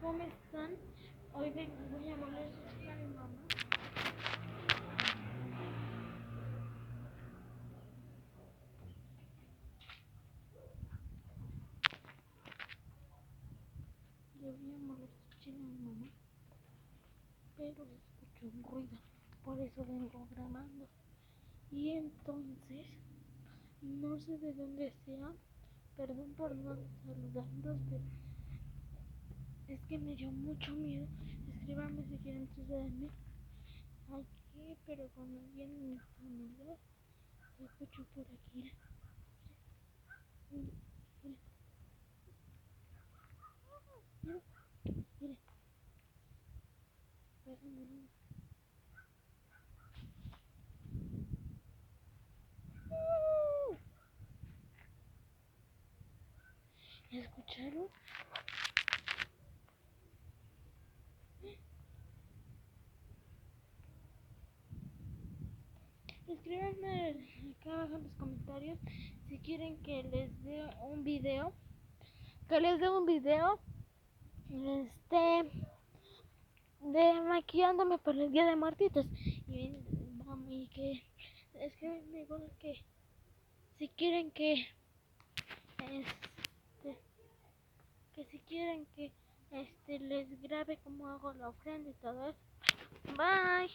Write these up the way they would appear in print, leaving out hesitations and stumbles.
¿cómo están? Hoy voy a molestar a mi mamá. Le voy a molestar a mi mamá, pero escucho un ruido, por eso vengo grabando. Y entonces, no sé de dónde sea, perdón por no saludarlos, pero es que me dio mucho miedo. Escríbanme si quieren sucederme aquí, pero cuando viene mi familia, se escucho por aquí. Miren, miren, miren, miren, pásame. ¿Escucharon? Escríbanme acá abajo en los comentarios si quieren que les dé un video. De maquillándome para el Día de Muertitos. Y que escríbanme igual que si quieren este si quieren que les grabe cómo hago la ofrenda y todo eso. Bye.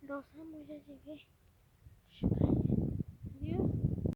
Los amo, ya llegué.